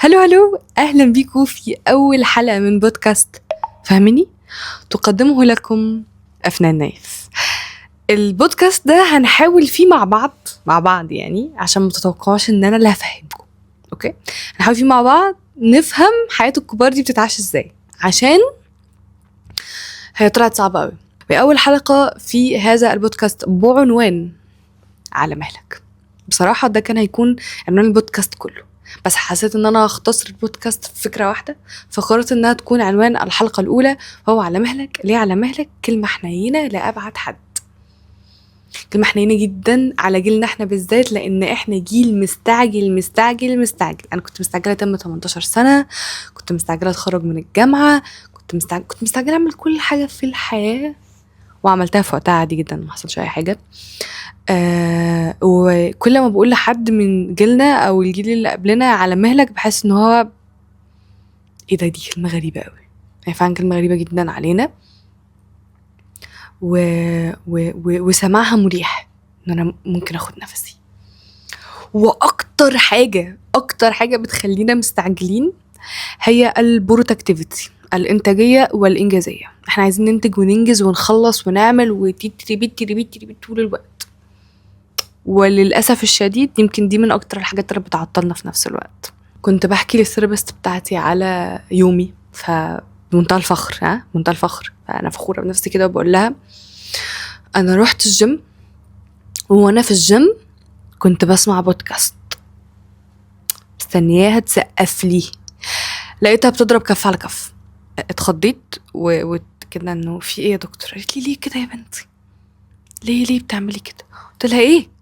هلو هلو، أهلا بيكم في أول حلقة من بودكاست فهمني، تقدمه لكم أفنان نايف. البودكاست ده هنحاول فيه مع بعض يعني عشان ما تتوقعوش ان انا اللي هفهمكم. اوكي، هنحاول فيه مع بعض نفهم حياة الكبار دي بتتعاش ازاي، عشان هي طلعت صعبة قوي. بأول حلقة في هذا البودكاست بعنوان على مهلك. بصراحة ده كان هيكون عنوان البودكاست كله، بس حسيت ان انا هختصر البودكاست في فكرة واحدة، فقررت انها تكون عنوان الحلقة الاولى هو على مهلك. ليه على مهلك؟ كلمة حنينة لأبعد حد، كلمة حنينة جدا على جيلنا احنا بالذات، لان احنا جيل مستعجل. انا كنت مستعجلة تم 18 سنة، كنت مستعجلة اتخرج من الجامعة، كنت مستعجلة اعمل كل حاجة في الحياة، وعملتها في وقتها عادي جدا، ما حصلش اي حاجة. وكل ما بقول لحد من جيلنا او الجيل اللي قبلنا على مهلك، بحس ان هو ايه ده، دي كلمة غريبة قوي، هي فعلا كلمة غريبة جدا علينا، وسماعها مريح ان انا ممكن اخد نفسي. واكتر حاجة بتخلينا مستعجلين هي البروتكتيفيتي، الانتاجية والانجازية. احنا عايزين ننتج وننجز ونخلص ونعمل وتريبيت طول الوقت، وللأسف الشديد يمكن دي من اكتر الحاجات اللي بتعطلنا في نفس الوقت. كنت بحكي للثيرابيست بتاعتي على يومي، بمنتهى الفخر، فانا فخورة بنفسي كده، وبقول لها انا رحت الجيم، وانا في الجيم كنت بسمع بودكاست، مستنياها تسقف لي، لقيتها بتضرب كف على كف. اتخضيت وكده انه في ايه يا دكتور؟ قالت لي ليه كده يا بنتي، ليه بتعملي كده؟ قلت لها ايه؟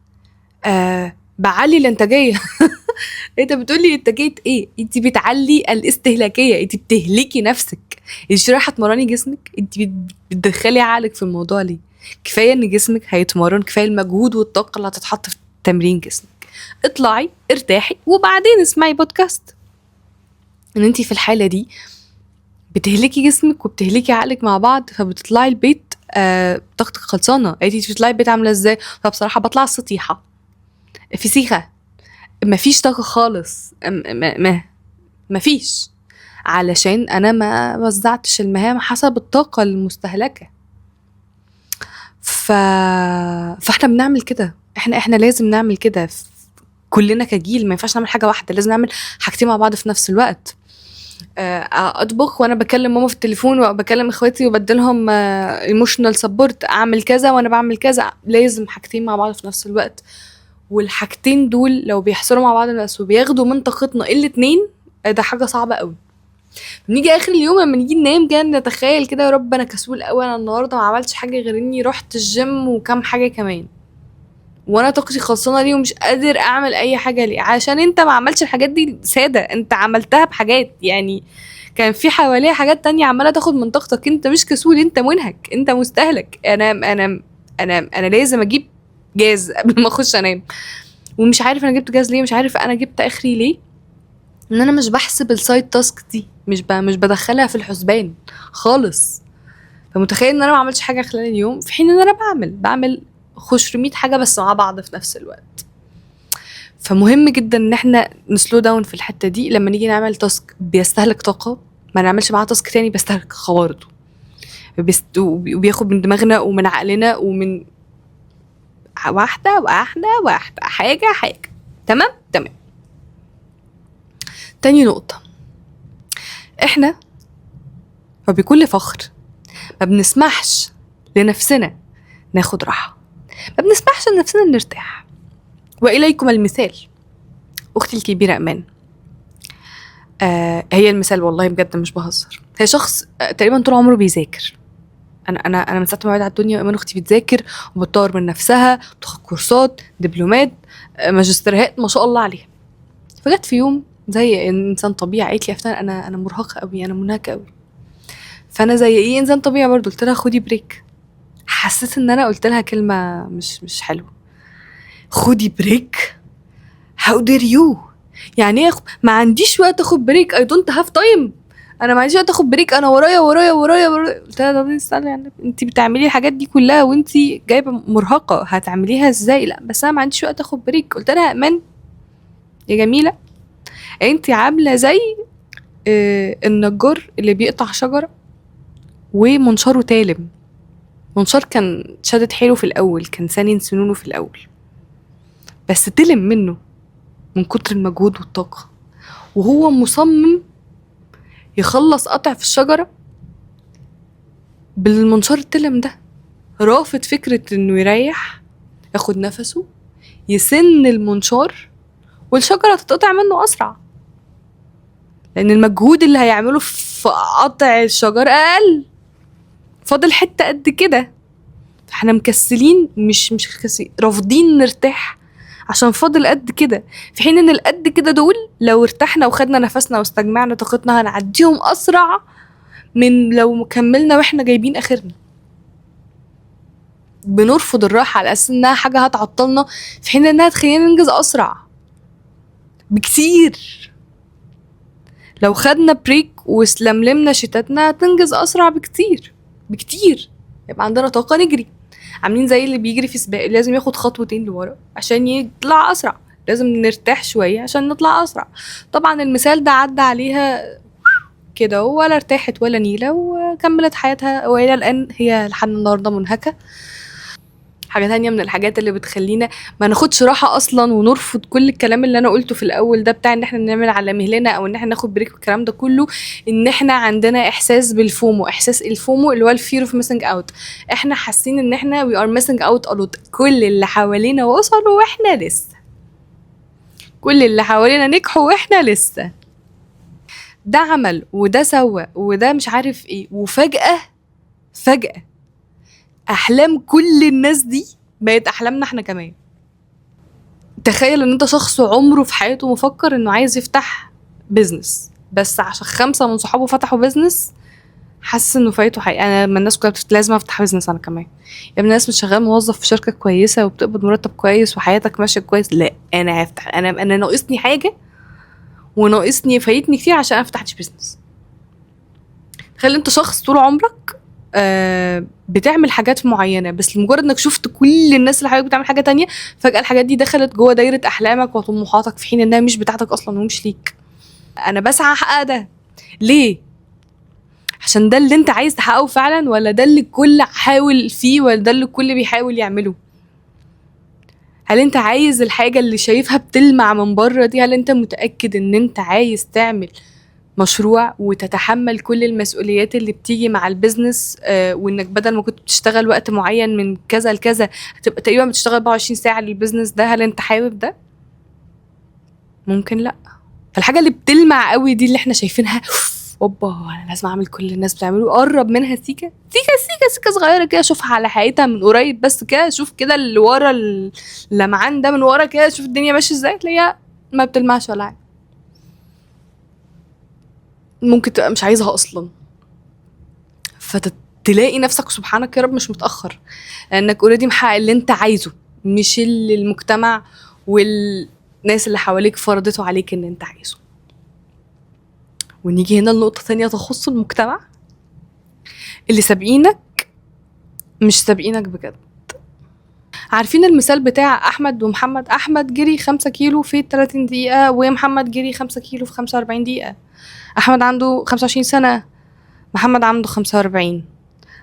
بعلي الانتاجيه. انت بتقولي انتاجيه ايه؟ انت بتعلي الاستهلاكيه، انت بتهلكي نفسك، انت رايحه تمرني جسمك، انت بتدخلي عقلك في الموضوع ليه؟ كفايه ان جسمك هيتمرن، كفايه المجهود والطاقه اللي هتتحط في تمرين جسمك، اطلعي ارتاحي وبعدين اسمعي بودكاست. ان انت في الحاله دي بتهلكي جسمك وبتهلكي عقلك مع بعض، فبتطلعي البيت طاقتك خلصانه. انت بتطلعي البيت عامله ازاي؟ فبصراحه بطلع السطيحه في سيخه، مفيش طاقه خالص، مفيش، علشان انا ما وزعتش المهام حسب الطاقه المستهلكه. فاحنا بنعمل كده، احنا لازم نعمل كده كلنا كجيل. ما ينفعش نعمل حاجه واحده، لازم نعمل حاجتين مع بعض في نفس الوقت. اطبخ وانا بكلم ماما في التليفون وبكلم اخواتي وبدلهم ايموشنال سبورت، اعمل كذا وانا بعمل كذا، لازم حاجتين مع بعض في نفس الوقت. والحاجتين دول لو بيحصلوا مع بعض بس وبياخدوا من طاقتنا الاتنين، ده حاجه صعبه قوي. بنيجي اخر اليوم لما نيجي ننام كده نتخيل كده، يا رب انا كسول قوي، انا النهارده ما عملتش حاجه غير اني رحت الجيم وكم حاجه كمان، وانا طاقتي خلصانه ليه ومش قادر اعمل اي حاجه ليه؟ عشان انت ما عملتش الحاجات دي ساده، انت عملتها بحاجات، يعني كان في حواليها حاجات تانية عماله تاخد من طاقتك. انت مش كسول، انت منهك، انت مستهلك. انا لازم اجيب جاز قبل ما اخش انام، ومش عارف انا جبت جاز ليه، مش عارف انا جبت اخري ليه، ان انا مش بحسب السايد تاسك دي، مش بدخلها في الحسبان خالص. فمتخيل ان انا ما عملتش حاجه خلال اليوم، في حين ان انا بعمل 500 حاجه بس مع بعض في نفس الوقت. فمهم جدا ان احنا نسلو داون في الحته دي. لما نيجي نعمل تاسك بيستهلك طاقه، ما نعملش معاه تاسك تاني بيستهلك برضه، وبياخد من دماغنا ومن عقلنا ومن واحده حاجه. تمام. تاني نقطه، احنا وبكل فخر ما بنسمحش لنفسنا ناخد راحه، ما بنسمحش لنفسنا نرتاح. واليكم المثال، اختي الكبيره امان، هي المثال والله بجد مش بهزر. هي شخص تقريبا طول عمره بيذاكر. انا من ساعه ما وعيت على الدنيا ايمان اختي بتذاكر وبتطور من نفسها، بتاخد كورسات، دبلومات، ماجستيرات، ما شاء الله عليها. فجت في يوم زي انسان طبيعي قالت لي يا فتان انا مرهقه قوي، انا منهكه قوي. فانا زي ايه انسان طبيعي برضه قلت لها خدي بريك. حسيت ان انا قلت لها كلمه مش حلوه. خدي بريك؟ how dare you؟ يعني ايه ما عنديش وقت اخد بريك؟ I don't have time. انا ما عنديش وقت اخد بريك، انا ورايا. قلت لها طب استني، يعني انت بتعملي الحاجات دي كلها وانت جايبه مرهقه، هتعمليها ازاي؟ لا بس انا ما عنديش وقت اخد بريك. قلت لها امان يا جميله، انت عامله زي النجار اللي بيقطع شجره ومنشاره تالم. منشار كان شادد حيله في الاول، كان سانن سنونه في الاول، بس تلم منه من كتر المجهود والطاقه، وهو مصمم يخلص قطع في الشجره بالمنشار التلم ده، رافض فكره انه يريح ياخد نفسه يسن المنشار والشجره تتقطع منه اسرع، لان المجهود اللي هيعمله في قطع الشجر اقل، فاضل حته قد كده. فاحنا مكسلين، مش مكسلين، رافضين نرتاح عشان فاضل قد كده، في حين ان القد كده دول لو ارتحنا وخدنا نفسنا واستجمعنا طاقتنا هنعديهم اسرع من لو كملنا واحنا جايبين اخرنا. بنرفض الراحه على اساس انها حاجه هتعطلنا، في حين انها تخلينا ننجز اسرع بكتير. لو خدنا بريك وسلملمنا شتاتنا هتنجز اسرع بكتير بكتير، يبقى عندنا طاقه نجري. عاملين زي اللي بيجري في سباق، لازم ياخد خطوتين لورا عشان يطلع اسرع، لازم نرتاح شويه عشان نطلع اسرع. طبعا المثال ده عدى عليها كده ولا ارتاحت ولا نيله وكملت حياتها، والى الان هي لحد النهارده منهكه. حاجة تانية من الحاجات اللي بتخلينا ما ناخدش راحة اصلا ونرفض كل الكلام اللي انا قلته في الاول ده بتاع ان احنا نعمل على مهلنا او ان احنا ناخد بريك والكلام ده كله، ان احنا عندنا احساس بالفومو. احساس الفومو اللي هو الفير اوف ميسنج اوت. احنا حاسين ان احنا وي ار ميسنج اوت الوت، كل اللي حوالينا وصلوا واحنا لسه، كل اللي حوالينا نجحوا واحنا لسه، ده عمل وده سوى وده مش عارف ايه، وفجأة احلام كل الناس دي بقت احلامنا احنا كمان. تخيل ان انت شخص عمره في حياته مفكر انه عايز يفتح بيزنس، بس عشان 5 من صحابه فتحوا بيزنس حاسس انه فايته حقيقة. انا من الناس كلها لازم افتح بيزنس انا كمان. يا ابني الناس مش شغال موظف في شركة كويسة وبتقبض مرتب كويس وحياتك ماشية كويس، لا انا هفتح، انا ناقصني حاجة وناقصني فايتني كتير عشان انا فتحتش بيزنس. تخيل انت شخص طول عمرك بتعمل حاجات معينه، بس لمجرد انك شفت كل الناس اللي حواليك بتعمل حاجه تانية، فجاه الحاجات دي دخلت جوه دايره احلامك وطموحاتك في حين انها مش بتاعتك اصلا ومش ليك. انا بسعى احقق ده ليه؟ عشان ده اللي انت عايز تحققه فعلا، ولا ده اللي الكل حاول فيه، ولا ده اللي الكل بيحاول يعمله؟ هل انت عايز الحاجه اللي شايفها بتلمع من بره دي؟ هل انت متاكد ان انت عايز تعمل مشروع وتتحمل كل المسؤوليات اللي بتيجي مع البيزنس، وانك بدل ما كنت بتشتغل وقت معين من كذا لكذا هتبقى تقريبا بتشتغل 24 ساعة للبيزنس ده؟ هل انت حابب ده؟ ممكن لا. فالحاجة اللي بتلمع قوي دي اللي احنا شايفينها اوبا انا لازم اعمل كل الناس بتعمله، قرب منها سيكا صغيرة كده، شوفها على حقيقتها من قريب بس كده، شوف كده اللي ورا اللمعان ده من ورا كده، شوف الدنيا ماشية ازاي، تلاقيها ما بتلمعش ولا حاجة. ممكن تبقى مش عايزها اصلا، فتلاقي نفسك سبحانك يا رب مش متاخر، لانك اوريدي محقق اللي انت عايزه، مش اللي المجتمع والناس اللي حواليك فرضته عليك ان انت عايزه. ونيجي هنا لنقطه ثانيه تخص المجتمع، اللي سابقينك مش سابقينك بجد. عارفين المثال بتاع احمد ومحمد؟ احمد جري 5 كيلو في 30 دقيقه ومحمد جري 5 كيلو في 45 دقيقه. احمد عنده 25 سنه، محمد عنده 45.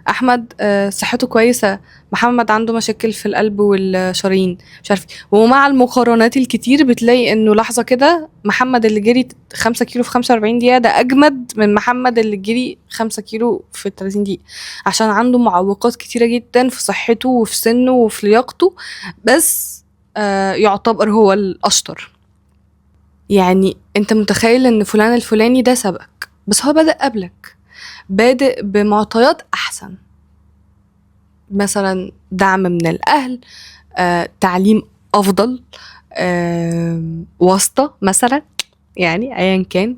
احمد صحته كويسه، محمد عنده مشاكل في القلب والشرايين مش عارف. ومع المقارنات الكتير بتلاقي انه لحظه كده محمد اللي جري 5 كيلو في 45 دقيقه ده اجمد من محمد اللي جري 5 كيلو في 30 دقيقه، عشان عنده معوقات كتيره جدا في صحته وفي سنه وفي لياقته، بس يعتبر هو الاشطر. يعني انت متخيل ان فلان الفلاني ده سبقك، بس هو بدأ قبلك، بادئ بمعطيات احسن، مثلا دعم من الاهل، تعليم افضل، واسطة مثلا، يعني ايا كان،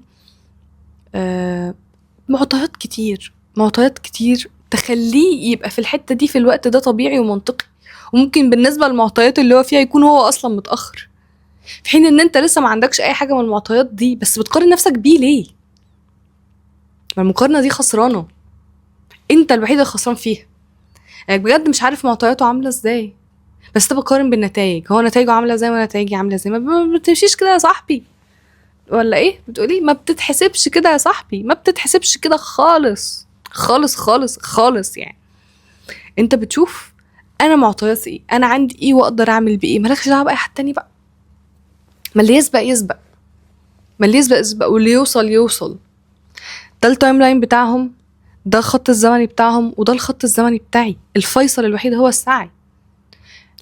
معطيات كتير تخليه يبقى في الحتة دي في الوقت ده طبيعي ومنطقي. وممكن بالنسبة للمعطيات اللي هو فيها يكون هو اصلا متأخر، في حين ان انت لسه ما عندكش اي حاجة من المعطيات دي، بس بتقارن نفسك بيه ليه؟ ما المقارنة دي خسرانة، انت الوحيد اللي خسران فيها. يعني بجد مش عارف معطياته عاملة ازاي، بس انت بتقارن بالنتائج، هو نتائجه عاملة ازاي ونتائجي عاملة ازاي؟ ما بتمشيش كده يا صاحبي. ولا ايه بتقولي؟ ما بتتحسبش كده يا صاحبي، ما بتتحسبش كده خالص خالص خالص خالص. يعني انت بتشوف انا معطياتي ايه، انا عندي ايه واقدر اعمل بايه، مالكش دعوه باي حد تاني بقى. ما اللي يسبق يسبق، ما اللي يسبق يسبق، واللي يوصل يوصل. ده التايم لاين بتاعهم، ده الخط الزمني بتاعهم، وده الخط الزمني بتاعي. الفيصل الوحيد هو السعي.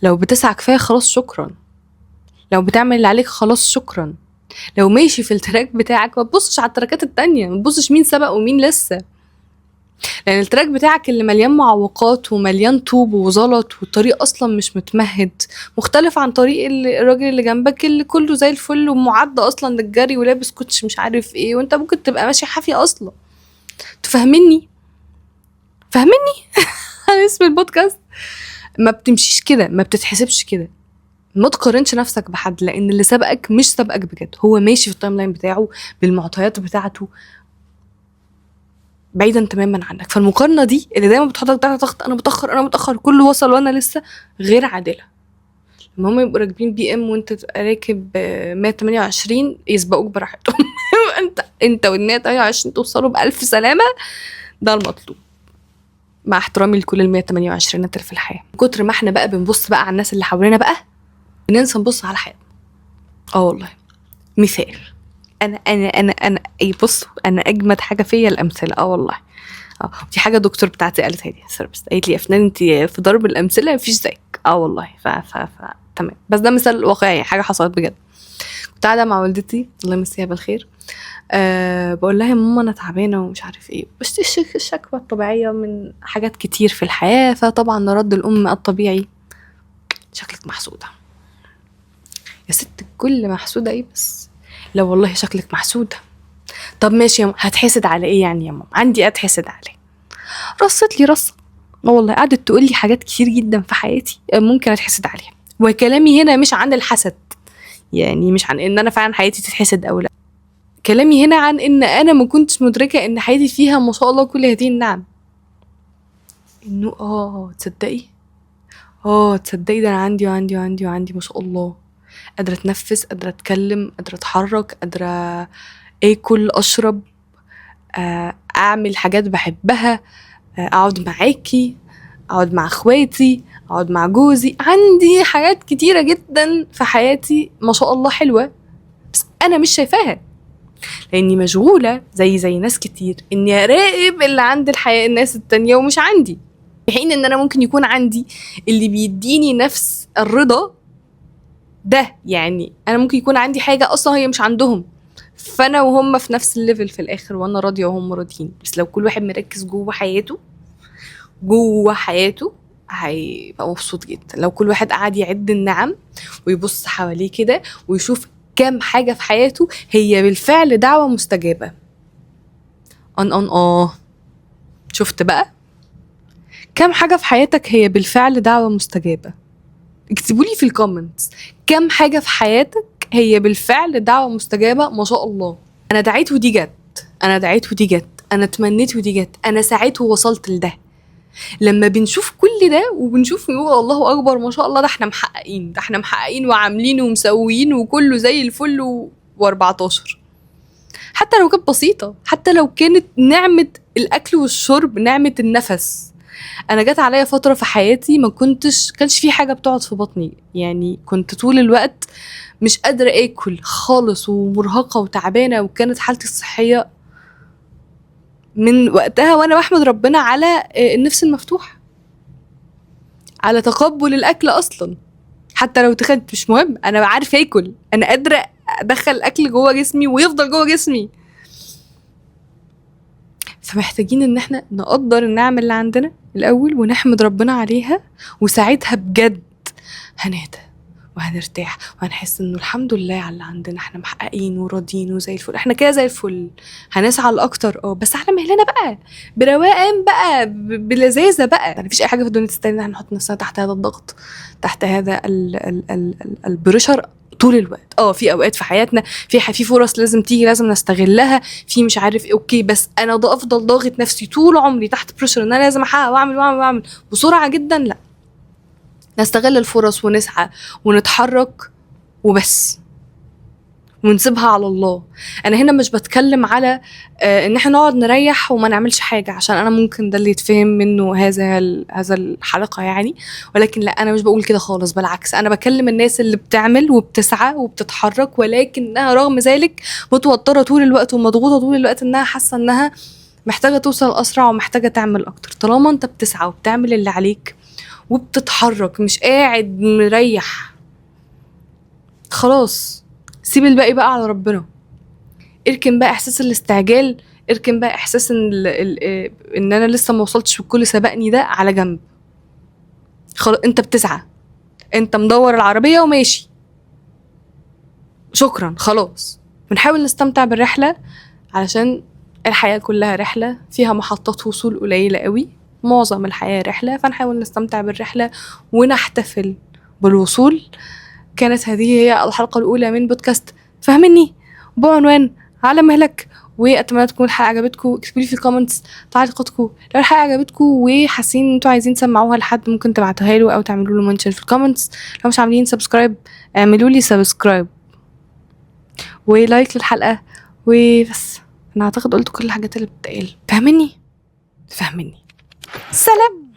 لو بتسعى كفايه خلاص شكرا، لو بتعمل اللي عليك خلاص شكرا، لو ماشي في التراك بتاعك ما تبصش على التراكات التانية، ما تبصش مين سبق ومين لسه. لان التراك بتاعك اللي مليان معوقات ومليان طوب وزلط والطريق اصلا مش متمهد، مختلف عن طريق الراجل اللي جنبك اللي كله زي الفل ومعد اصلا للجري ولابس كوتش مش عارف ايه، وانت ممكن تبقى ماشي حافي اصلا. تفهمني؟ فاهمني؟ اسم البودكاست. ما بتمشيش كده، ما بتتحسبش كده. ما تقارنش نفسك بحد، لان اللي سبقك مش سبقك بجد، هو ماشي في التايم لاين بتاعه بالمعطيات بتاعته بعيدا تماما عنك. فالمقارنه دي اللي دايما بتحطك تحت ضغط، انا متاخر انا متاخر، كله وصل وانا لسه، غير عادله. لما هم يبقوا راكبين بي ام وانت تبقى راكب 128 يسبقوك براحتهم. انت وال 128 توصلوا بألف سلامه، ده المطلوب. مع احترامي لكل ال 128 اللي في الحياه. كتر ما احنا بقى بنبص بقى على الناس اللي حوالينا بقى، بننسى نبص على حياتنا. والله مثال، انا اي بص، انا اجمد حاجه فيا الامثله. والله دي حاجه دكتور بتاعتي قالتها لي ثيرابيست، قالت لي يا فنان انت في ضرب الامثله مفيش زيك. والله تمام، بس ده مثال واقعي، حاجه حصلت بجد. كنت قاعده مع والدتي الله يمسيها بالخير، بقول لها يا ماما انا تعبانه ومش عارف ايه، بس الشكوى الطبيعيه من حاجات كتير في الحياه، فطبعا رد الام الطبيعي شكلك محسوده. يا ست الكل محسوده ايه بس؟ لا والله شكلك محسوده. طب ماشي يا ماما، هتحسد على ايه يعني يا ماما؟ عندي اتحسد عليه. رصت لي رصه، والله قعدت تقول لي حاجات كتير جدا في حياتي ممكن اتحسد عليها. وكلامي هنا مش عن الحسد، يعني مش عن ان انا فعلا حياتي تتحسد او لا، كلامي هنا عن ان انا ما كنتش مدركه ان حياتي فيها ما شاء الله كل هذه النعم. انه تصدقي ده انا عندي وعندي وعندي وعندي ما شاء الله، قادره اتنفس، قادره اتكلم، قادره اتحرك، قادره اكل اشرب، اعمل حاجات بحبها، اقعد معاكي، اقعد مع اخواتي، اقعد مع جوزي. عندي حاجات كتيره جدا في حياتي ما شاء الله حلوه، بس انا مش شايفاها لاني مشغوله زي ناس كتير اني اراقب اللي عند الناس التانية ومش عندي، في حين ان انا ممكن يكون عندي اللي بيديني نفس الرضا ده. يعني انا ممكن يكون عندي حاجه اصلا هي مش عندهم، فانا وهم في نفس الليفل في الاخر، وانا راضيه وهم راضيين. بس لو كل واحد مركز جوه حياته هيبقى مبسوط جدا. لو كل واحد قعد يعد النعم ويبص حواليه كده ويشوف كام حاجة في حياته هي بالفعل دعوة مستجابة. شفت بقى كام حاجة في حياتك هي بالفعل دعوة مستجابة؟ اكتبولي في الكومنتس كام حاجة في حياتك هي بالفعل دعوة مستجابة. ما شاء الله، انا دعيت ودي جت، انا دعيت ودي جت، انا تمنيت ودي جت، انا سعيت ووصلت لده. لما بنشوف كل ده وبنشوف نقول الله اكبر ما شاء الله، ده احنا محققين، ده احنا محققين وعاملين ومسويين وكله زي الفل و14. حتى لو كانت بسيطة، حتى لو كانت نعمة الأكل والشرب، نعمة النفس. أنا جات عليا فترة في حياتي ما كانش في حاجة بتقعد في بطني، يعني كنت طول الوقت مش قادرة آكل خالص ومرهقة وتعبانة، وكانت حالتي الصحية من وقتها وأنا بحمد ربنا على النفس المفتوح، على تقبل الأكل أصلا. حتى لو تخنت مش مهم، أنا عارفة آكل، أنا قادرة أدخل الأكل جوه جسمي ويفضل جوه جسمي. فمحتاجين ان احنا نقدر النعم اللي عندنا الاول ونحمد ربنا عليها، وساعتها بجد هنهدى وهنرتاح وهنحس انه الحمد لله على اللي عندنا، احنا محققين وراضيين وزي الفل، احنا كده زي الفل. هنسعى لاكتر بس على مهلنا بقى، برواقان بقى، بلذاذه بقى. يعني مفيش اي حاجه في الدنيا تستاهل ان احنا نحط نفسنا تحت هذا الضغط، تحت هذا البريشر طول الوقت. في اوقات في حياتنا في فرص لازم تيجي، لازم نستغلها، في مش عارف ايه، اوكي، بس انا ده افضل ضاغط نفسي طول عمري تحت بريشر ان انا لازم احقق واعمل بسرعه جدا؟ لا، نستغل الفرص ونسعى ونتحرك وبس. ونسيبها على الله. انا هنا مش بتكلم على ان احنا نقعد نريح وما نعملش حاجه، عشان انا ممكن ده اللي يتفهم منه هذا الحلقه يعني، ولكن لا، انا مش بقول كده خالص، بالعكس انا بكلم الناس اللي بتعمل وبتسعى وبتتحرك، ولكنها رغم ذلك متوتره طول الوقت ومضغوطه طول الوقت، انها حاسه انها محتاجه توصل اسرع ومحتاجه تعمل اكتر. طالما انت بتسعى وبتعمل اللي عليك وبتتحرك، مش قاعد مريح، خلاص سيب الباقي بقى على ربنا. اركن بقى احساس الاستعجال، اركن بقى احساس ان انا لسه ما وصلتش والكل سبقني ده على جنب. خلاص انت بتسعى، انت مدور العربية وماشي، شكرا خلاص. بنحاول نستمتع بالرحلة، علشان الحياة كلها رحلة فيها محطات وصول قليلة قوي، معظم الحياة رحلة، فنحاول نستمتع بالرحلة ونحتفل بالوصول. كانت هذه هي الحلقة الأولى من بودكاست فهمني بعنوان على مهلك، واتمنى تكون الحلقه عجبتكم. اكتبوا لي في الكومنتس تعليقاتكم لو الحلقه عجبتكم وحاسين ان انتوا عايزين تسمعوها لحد، ممكن تبعتوها له او تعملوا له منشن في الكومنتس. لو مش عاملين سبسكرايب اعملوا لي سبسكرايب ولايك للحلقه وبس. انا اعتقد قلت كل الحاجات اللي بتتقال. فهمني سلام.